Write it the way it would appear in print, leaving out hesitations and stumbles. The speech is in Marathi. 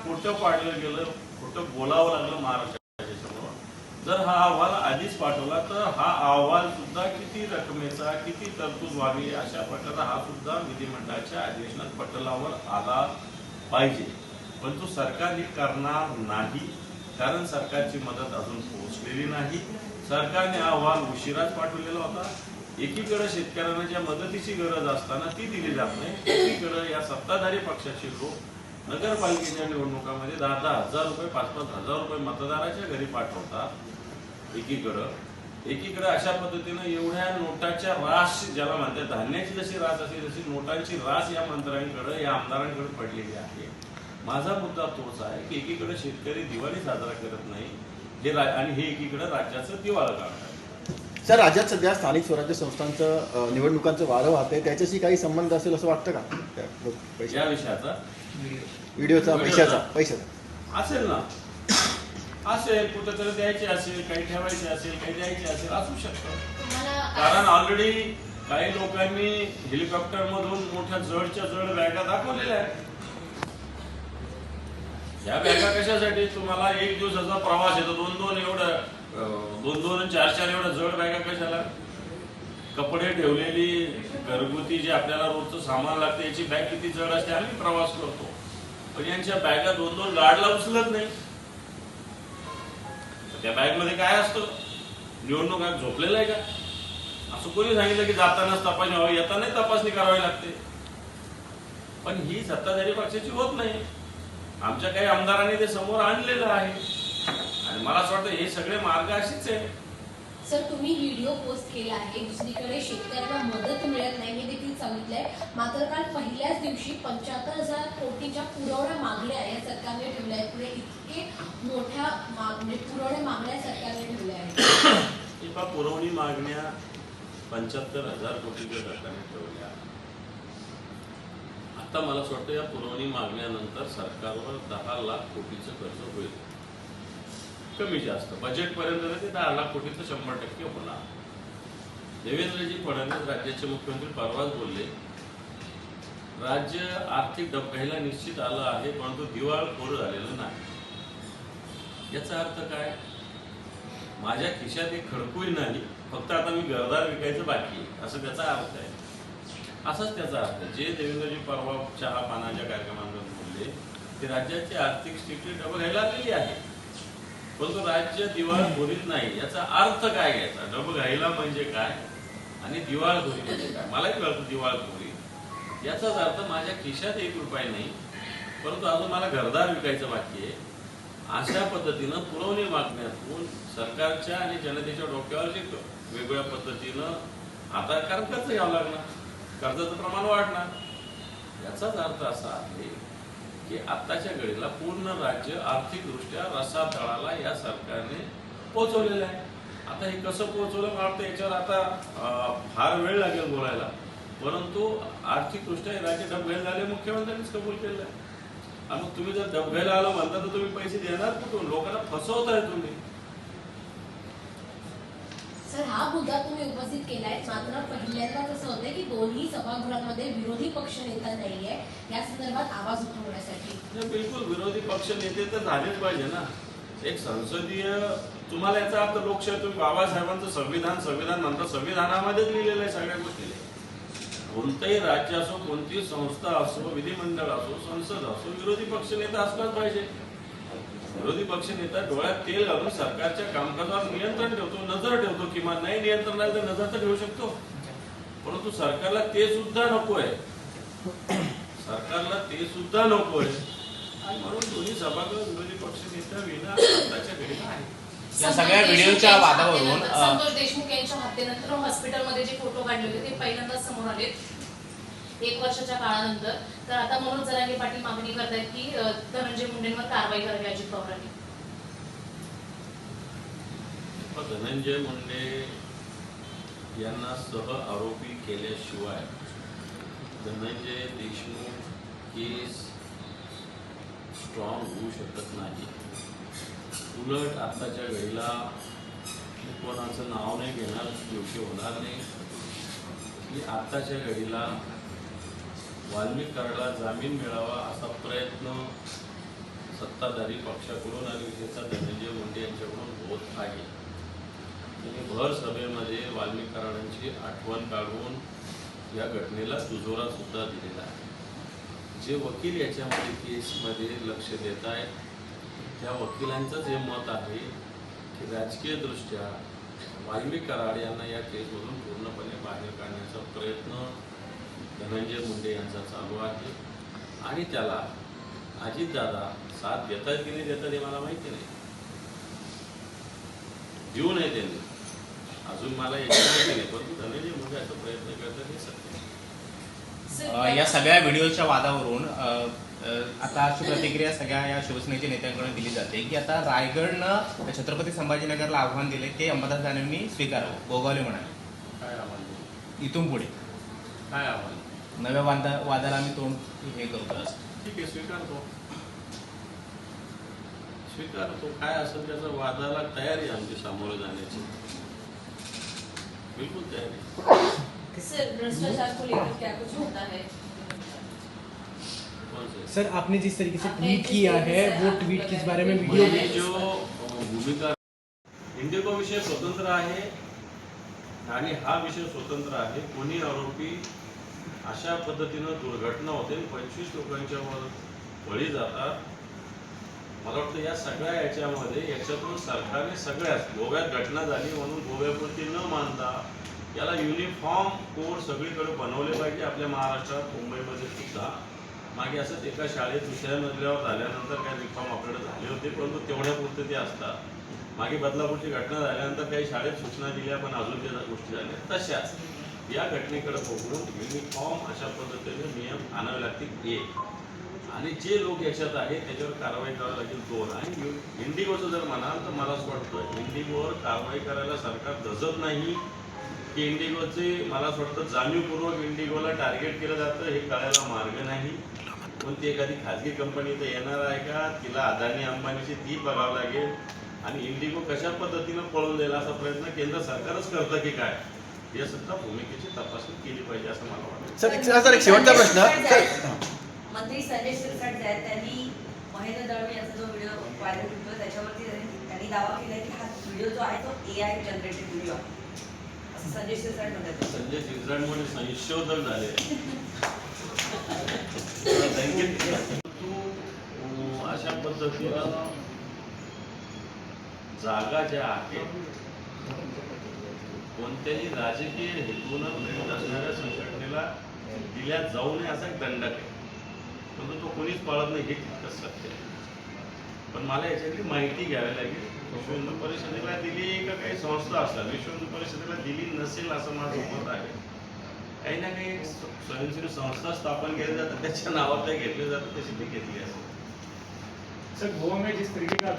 खोटं पाडलं गेलं, खोटं बोलावं लागलं महाराष्ट्राच्या समोर. जर हा अहवाल आधीच पाठवला तर हा अहवाल सुद्धा किती रकमेचा, किती तरतूद व्हावी अशा प्रकारचा हा सुद्धा विधिमंडळाच्या अधिवेशनात पटलावर आला पाहिजे. पण तो सरकार हे करणार नाही, कारण सरकारची मदत अजून पोहोचलेली नाही. सरकारने अहवाल उशिराच पाठवलेला होता. एकीकडे शेतकऱ्यांना ज्या मदतीची गरज असताना ती दिली जात नाही, एकीकडे या सत्ताधारी पक्षाचे लोक नगरपालिकेच्या निवडणुकामध्ये 10-10 हजार रुपये, 5-5 हजार रुपये मतदाराच्या घरी पाठवतात. एकीकडे अशा पद्धतीनं एवढ्या नोटाच्या रास, ज्याला म्हणतात धान्याची जशी रास असेल तशी नोटांची रास या मंत्र्यांकडे, या आमदारांकडे पडलेली आहे. माझा मुद्दा तोच आहे की एकीकडे शेतकरी दिवाळी साजरा करत नाही आणि हे एकीकडे राज्याचं दिवाळं काढतात. सर, राज्यात सध्या स्थानिक स्वराज्य संस्थांचं निवडणुकांचं वारं वाहतंय, त्याच्याशी काही संबंध असेल असं वाटतं का? या विषयाचा व्हिडिओचा पैशाचा असेल ना, असेल कुठेतरी द्यायचे असेल, काही ठेवायचे असेल, काही द्यायचे असेल, असू शकतं. कारण ऑलरेडी काही लोकांनी हेलिकॉप्टर मधून मोठ्या जडच्या जड बॅगा दाखवलेल्या आहेत. या बॅगा कशासाठी? तुम्हाला एक दिवसाचा प्रवास येतो, 2-2 एवढं 2-2 आणि 4-4 एवढं जड बॅगा कशाला? कपडे ठेवलेली घरगुती जे आपल्याला रोजचं सामान लागतं याची बॅग किती जड असते, आम्ही प्रवास करतो. पण यांच्या बॅगा 2-2 गाडला उचलत नाही. त्या बॅग मध्ये काय असतं? निवडणुका झोपलेलं आहे का? असं कोणी सांगितलं की जातानाच तपासणी व्हावी, येतानाच तपासणी करावी लागते? पण ही सत्ताधारी पक्षाची होत नाही. आमच्या काही आमदारांनी ते समोर आणलेलं आहे आणि मला असं वाटतं हे सगळे मार्ग असेच आहे. सर, तुम्ही व्हिडिओ पोस्ट केला आहे, दुसरीकडे शेतकऱ्यांना मदत मिळत नाही हे देखील सांगितलंय. मात्र काल पहिल्याच दिवशी 75,000 कोटीच्या पुरवण्या मागण्या या सरकारने ठेवल्या आहेत. पुढे इतके मोठ्या पुरवण्या मागण्या सरकारने ठेवल्या आहेत. पुरवणी मागण्या 75,000 कोटीच्या सरकारने ठेवल्या. आता मला असं वाटतं या पुरवणी मागण्यानंतर सरकारवर 10 लाख कोटीचं कर्ज होईल, कमी जास्त बजेट पर्यंत ते 10 लाख कोटीचं 100% होणार. देवेंद्रजी फडणवीस राज्याचे मुख्यमंत्री परवाच बोलले, राज्य आर्थिक डबघाईला निश्चित आलं आहे, परंतु दिवाळखोर झालेलं नाही. याचा अर्थ काय? माझ्या खिशात एक खडकूही नाही, फक्त आता मी घरदार विकायचं बाकी आहे, असं त्याचा अर्थ आहे. असाच त्याचा अर्थ आहे. जे देवेंद्रजी परवा चहा पानाच्या कार्यक्रमांमध्ये बोलले ते राज्याची आर्थिक स्थिती डबघाईला आलेली आहे, परंतु राज्य दिवाळखोरीत नाही. याचा अर्थ काय घ्यायचा? डबघाईला म्हणजे काय आणि दिवाळखोरी म्हणजे काय? मलाही कळतं दिवाळखोरी. याचाच अर्थ माझ्या खिशात 1 रुपया नाही, परंतु अजून मला घरदार विकायचं बाकी आहे. अशा पद्धतीनं पुरवणी मागण्यातून सरकारच्या आणि जनतेच्या डोक्यावर वेगवेगळ्या पद्धतीनं आता कारण कर्ज घ्यावं लागणार, कर्जाचं प्रमाण वाढणार. याचाच अर्थ असा आहे की आत्ताच्या घडीला पूर्ण राज्य आर्थिकदृष्ट्या रसातळाला या सरकारने पोहोचवलेलं आहे. आता हे कसं पोहोचवलं मला वाटतं याच्यावर आता फार वेळ लागेल बोलायला, परंतु आर्थिकदृष्ट्या हे राज्य डबघाईला झाले मुख्यमंत्र्यांनीच कबूल केलं आहे. आणि मग तुम्ही जर डबघाईला आलं म्हणता तर तुम्ही पैसे देणार कुठून? लोकांना फसवताय तुम्ही. सर, हा मुद्दा तुम्ही उपस्थित केलाय, मात्र पहिल्यांदाच असं होतंय की दोन्ही सभागृहांमध्ये विरोधी पक्ष नेता नाहीये या संदर्भात आवाज उठवण्यासाठी. बिलकुल विरोधी पक्ष नेते तर झालेच पाहिजे ना. एक संसदीय, तुम्हाला याचा अर्थ लोकशाही, तुम्ही बाबासाहेबांचं संविधान म्हणता, संविधानामध्येच लिहिलेलं आहे सगळ्या गोष्टी. कोणतंही राज्य असो, कोणतीही संस्था असो, विधिमंडळ असो, संसद असो, विरोधी पक्ष नेता असलाच पाहिजे. विरोधी पक्ष नेता डोळ्यात तेल घालून सरकारच्या कामकाजावर नियंत्रण ठेवतो, नजर ठेवतो. किमान नाही नियंत्रण राहिलं तर नजर तर ठेवू शकतो, परंतु सरकारला ते सुद्धा नको आहे. सरकारला ते सुद्धा नको आहे आणि म्हणून दोन्ही सभागृह विरोधी पक्ष नेता विना आताच्या घडीला आहे. या सगळ्या व्हिडिओच्या वादावरून संतोष देशमुख यांच्या हत्येनंतर हॉस्पिटलमध्ये जे फोटो काढले होते ते पहिल्यांदाच समोर आले 1 वर्षाच्या काळानंतर. तर आता मनोज जरांगे पाटील मागणी करतायत की धनंजय मुंडेंवर कारवाई करावी अजित पवारांनी. धनंजय मुंडे यांना सह आरोपी केल्याशिवाय धनंजय देशमुख केस स्ट्रॉंग होऊ शकत नाही. उलट आताच्या घडीला कोणाचं नाव नाही घेणार, योग्य होणार नाही की आताच्या घडीला वाल्मिक कराडला जामीन मिळावा असा प्रयत्न सत्ताधारी पक्षाकडून आणि विशेषतः धनंजय मुंडे यांच्याकडून होत आहे. त्यांनी भर सभेमध्ये वाल्मिक कराडांची आठवण काढून या घटनेला दुजोरा सुद्धा दिलेला आहे. जे वकील याच्यामध्ये केसमध्ये लक्ष देत आहेत त्या वकिलांचं जे मत आहे की राजकीयदृष्ट्या वाल्मिक कराड यांना या केसमधून पूर्णपणे बाहेर काढण्याचा प्रयत्न धनंजय मुंडे यांचा चालू आहे आणि त्याला अजितदादा साथ देतात की नाही देतात हे मला माहिती नाही. देऊ नये त्यांनी अजून मला याची माहिती नाही, परंतु धनंजय मुंडे याचा प्रयत्न करतात हे सत्य. या सगळ्या व्हिडिओच्या वादावरून आता अशी प्रतिक्रिया सगळ्या या शिवसेनेच्या नेत्यांकडून दिली जाते की आता रायगडनं छत्रपती संभाजीनगरला आव्हान दिले ते अंबादास दानवेंनी स्वीकारावं. गोगावले म्हणाले काय आव्हान देऊ? इथून पुढे काय आव्हान? नव्या वादाला आम्ही तोंड हे करतो असं. ठीक आहे, स्वीकारतो. काय असेल त्याचं वादाला तयारी आमची सामोरे जाण्याची, बिलकुल तयारी. सर भ्रष्टाचार को लेकर क्या कुछ होता है? कौन से? सर आपने जिस तरीके से आपने ट्वीट जिस किया तरीके है से वो आप ट्वीट किस बताएं। बारे में वीडियो वीडियो मेरी जो भूमिका इंडिगो विषय स्वतंत्र आहे आणि हा विषय स्वतंत्र आहे. कोणी आरोपी अशा पद्धतीनं दुर्घटना होते 25 लोकांच्या वर बळी जातात. मला वाटतं या सगळ्या याच्यातून सरकारने सगळ्याच गोव्यात घटना झाली म्हणून गोव्यापुरती न मानता याला युनिफॉर्म कोड सगळीकडे बनवले पाहिजे. आपल्या महाराष्ट्रात मुंबईमध्ये सुद्धा मागे असंच एका शाळेत दुसऱ्या मजल्यावर झाल्यानंतर काही रिफॉर्म आपल्याकडे झाले होते, परंतु तेवढ्यापुरते ते असतात. मागे बदलापूरची घटना झाल्यानंतर काही शाळेत सूचना दिल्या पण अजून त्या गोष्टी झाल्या. तशाच या घटनेकडे बघून युनिफॉर्म अशा पद्धतीने नियम आणावे लागतील एक, आणि जे लोक याच्यात आहेत त्याच्यावर कारवाई करावी लागेल दोन. आणि इंडिगोचं जर म्हणाल तर मला असं वाटतं इंडिगोवर कारवाई करायला सरकार धजत नाही की इंडिगोचे मला असं वाटतं जाणीवपूर्वक इंडिगोला टार्गेट केलं जातं हे कळायला मार्ग नाही. पण ती एखादी खाजगी कंपनी तर येणार आहे का, तिला अदानी अंबानीची ती बघावं लागेल आणि इंडिगो कशा पद्धतीनं पळून द्यायला असा प्रयत्न केंद्र सरकारच करतं की काय या सुद्धा भूमिकेची तपासणी केली पाहिजे असं मला वाटतं. सर एक शेवटचा प्रश्न सर. मंत्री संजय शिरसाट जे आहेत त्यांनी महेंद्र दळवी यांचा जो व्हिडिओ व्हायरल होतो त्याच्यावरती त्यांनी दावा केला की हा व्हिडिओ जो आहे तो AI जनरेटेड व्हिडिओ आहे असं संजय शिरसाट म्हणतात. संजय शिरसाटमध्ये संशोधक झाले. तू अशा पद्धतीनं जागा ज्या आहेत कोणत्याही राजकीय हेतूनं प्रेरित असणाऱ्या संघटनेला दिल्या जाऊ नये असा एक दंडक आहे, परंतु तो कोणीच पाळत नाही हे तितकंच सत्य आहे. पण मला याच्यातली माहिती घ्यावी लागेल. विश्व हिंदू परिषदेला दिली का काही संस्था असतात, विश्व हिंदू परिषदेला दिली नसेल असं माझं मत आहे. काही ना काही स्वयंसेवी संस्था स्थापन केल्या जातात त्याच्या नावात ते घेतले जातात तशी ती घेतली असेल. सर गोवा में जिस तरीके का